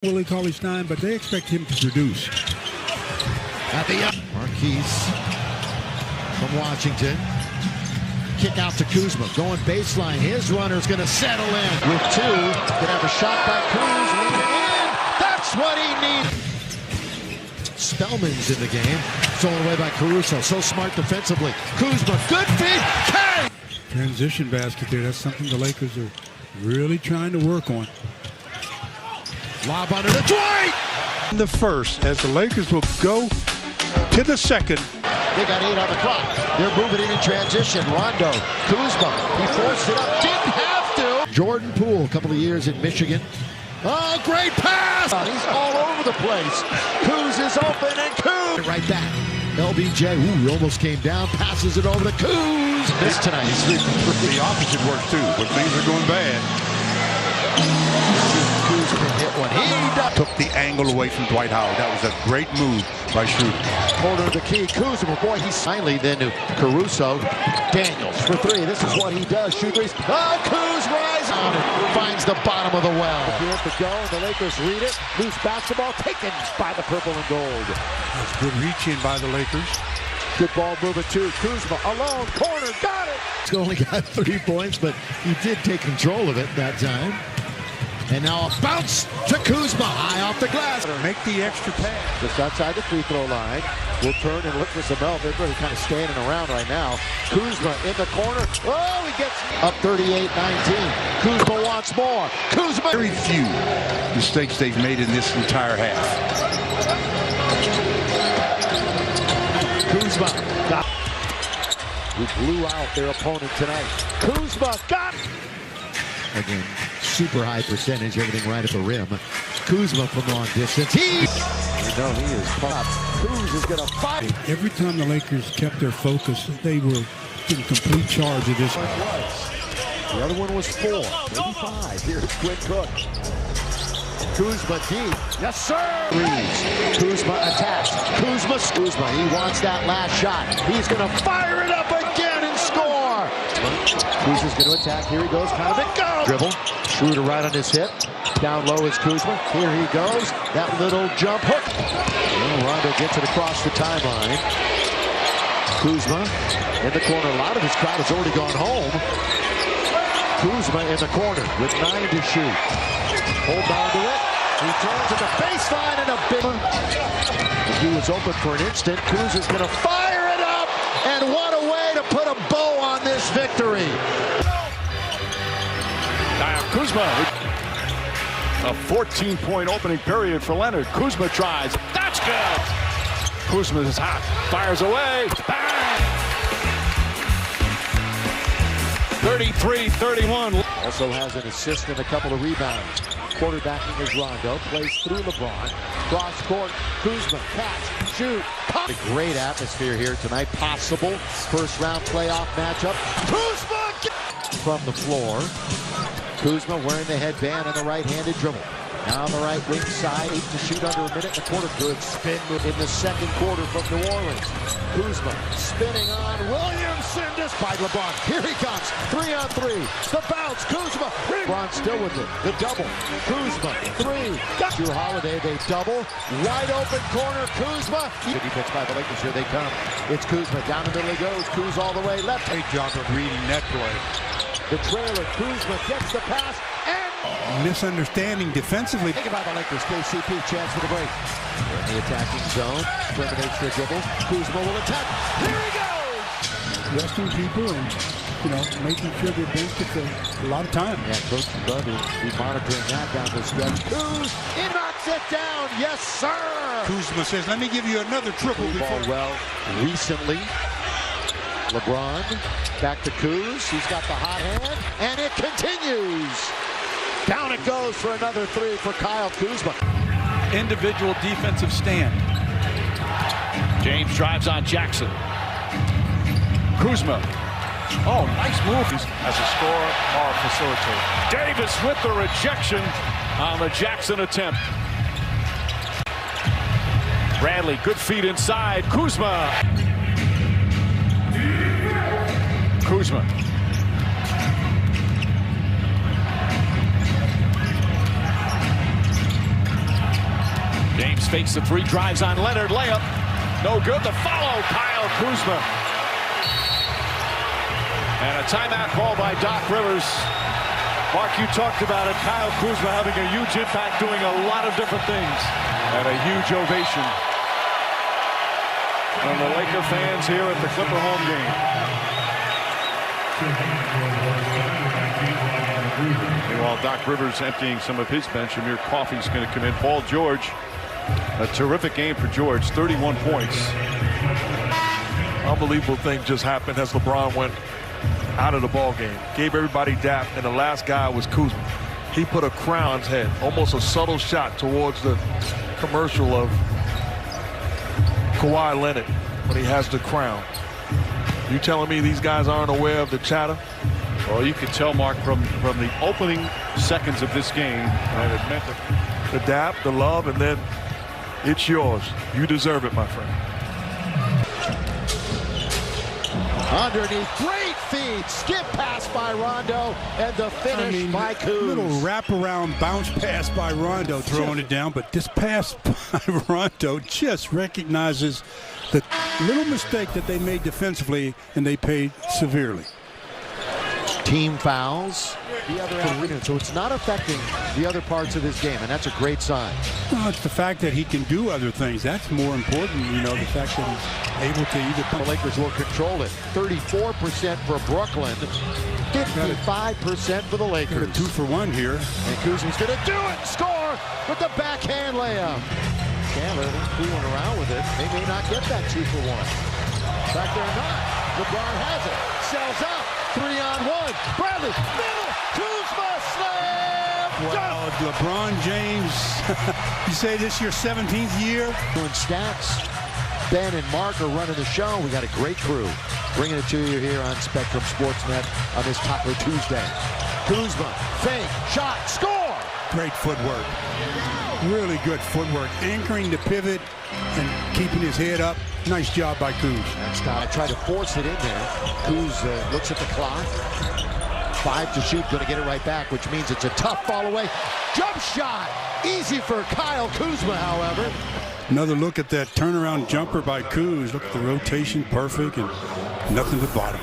Willie Cauley-Stein, but they expect him to produce. At the Marquise from Washington. Kick out to Kuzma, going baseline. His runner's going to settle in with two. Going to have a shot by Kuz, leaning in. That's what he needs. Spellman's in the game. Stolen away by Caruso. So smart defensively. Kuzma, good feed. K! Transition basket there. That's something the Lakers are really trying to work on. Lob under the Dwight! In the first, as the Lakers will go to the second. They got 8 on the clock. They're moving it in transition. Rondo, Kuzma, he forced it up, didn't have to. Jordan Poole, a couple of years in Michigan. Oh, great pass! He's all over the place. Kuz is open and Kuz right back. LBJ, he almost came down, passes it over to Kuz. This tonight, he's 3 for 3. The opposite works too, when things are going bad. Kuz can hit one. He took the angle away from Dwight Howard. That was a great move by Schroeder. Corner of the key. Kuzma, boy, he's finally then to Caruso. Daniels for 3. This is what he does. Shoot threes. Oh, Kuz rises on it. Finds the bottom of the well. Here to go. The Lakers read it. Loose basketball taken by the purple and gold. That's good reach in by the Lakers. Good ball movement too. Kuzma alone. Corner. Got it. He only got 3 points, but he did take control of it that time. And now a bounce to Kuzma, high off the glass. Make the extra pass. Just outside the free throw line. We'll turn and look for some Melvin. He's kind of standing around right now. Kuzma in the corner. Oh, he gets up 38-19. Kuzma wants more. Kuzma. Very few mistakes they've made in this entire half. Kuzma got. Who blew out their opponent tonight. Kuzma got. Again, super high percentage, everything right at the rim. Kuzma from long distance. He is popped. Kuz is going to fight. Every time the Lakers kept their focus, they were in complete charge of this. The other one was 4, maybe 5. Here's Quinn Cook. Kuzma deep. Yes, sir. Kuzma attacks. Kuzma. He wants that last shot. He's going to fire it up again and score. Kuzma's going to attack. Here he goes. Kind of a go. Dribble. Schroeder right on his hip. Down low is Kuzma. Here he goes. That little jump hook. Rondo gets it across the timeline. Kuzma in the corner. A lot of his crowd has already gone home. Kuzma in the corner with 9 to shoot. Hold on to it. He turns to the baseline and a big one. He was open for an instant. Kuz is going to fire it up. And what a way to put a bow on this victory. Now Kuzma. A 14-point opening period for Leonard. Kuzma tries. That's good. Kuzma is hot. Fires away. Bang! 33-31. Also has an assist and a couple of rebounds. Quarterbacking is Rondo. Plays through LeBron. Cross court. Kuzma. Catch. Shoot. Pop. A great atmosphere here tonight. Possible first round playoff matchup. Kuzma from the floor. Kuzma wearing the headband and the right-handed dribble. Now on the right wing side, 8 to shoot under a minute and a quarter. Good spin in the second quarter from New Orleans. Kuzma spinning on Williamson. By LeBron. Here he comes. 3 on 3. The bounce. Kuzma. LeBron still with it. The double. Kuzma. 3. Drew Holiday. They double. Wide open corner. Kuzma. Good defense by the Lakers. Here they come. It's Kuzma. Down the middle he goes. Kuz all the way left. Great job of reading that play. The trailer. Kuzma gets the pass and Misunderstanding defensively. think about the Lakers. KCP chance for the break. In the attacking zone. Terminates the dribble. Kuzma will attack. Here he goes. Resting people and, making sure their bench gets a lot of time. Yeah, Coach Bud will be monitoring that down the stretch. Kuz, he knocks it down. Yes, sir. Kuzma says, let me give you another triple before. Well, recently. LeBron back to Kuz. He's got the hot hand, and it continues. Down it goes for another 3 for Kyle Kuzma. Individual defensive stand. James drives on Jackson. Kuzma. Oh, nice move. As a scorer or facilitator. Davis with the rejection on the Jackson attempt. Bradley, good feet inside. Kuzma. James fakes the three, drives on Leonard, layup. No good. The follow, Kyle Kuzma. And a timeout call by Doc Rivers. Mark, you talked about it. Kyle Kuzma having a huge impact, doing a lot of different things. And a huge ovation from the Laker fans here at the Clipper home game. Meanwhile, Doc Rivers emptying some of his bench. Amir Coffey's going to come in. Paul George, a terrific game for George, 31 points. Unbelievable thing just happened as LeBron went out of the ball game. Gave everybody dap, and the last guy was Kuzma. He put a crown on his head, almost a subtle shot towards the commercial of Kawhi Leonard when he has the crown. You telling me these guys aren't aware of the chatter? Well, you could tell, Mark, from the opening seconds of this game, and it meant that the dap, the love, and then it's yours. You deserve it, my friend. Underneath, great feed, skip pass by Rondo, and the finish by Kuz. Little wraparound bounce pass by Rondo, throwing it down, but this pass by Rondo just recognizes the little mistake that they made defensively, and they paid severely. Team fouls the other afternoon, so it's not affecting the other parts of this game, and that's a great sign. No, it's the fact that he can do other things. That's more important, you know, the fact that he's able to either. The Lakers will control it. 34% for Brooklyn, 55% for the Lakers. Got a 2-for-1 here. And Kuzma's going to do it, score with the backhand layup. Chandler fooling around with it. They may not get that 2-for-1. In fact, they're not. LeBron has it, sells out, 3-on-1. Bradley, middle, Kuzma slam. Wow, LeBron James. You say this your 17th year? Doing stats. Ben and Mark are running the show. We got a great crew bringing it to you here on Spectrum Sportsnet on this Taco Tuesday. Kuzma, fake, shot, score. Great footwork. Really good footwork. Anchoring the pivot and keeping his head up. Nice job by Kuz. Next time, I try to force it in there. Kuz looks at the clock. 5 to shoot, going to get it right back, which means it's a tough fall away. Jump shot. Easy for Kyle Kuzma, however. Another look at that turnaround jumper by Kuz. Look at the rotation, perfect, and nothing but bottom.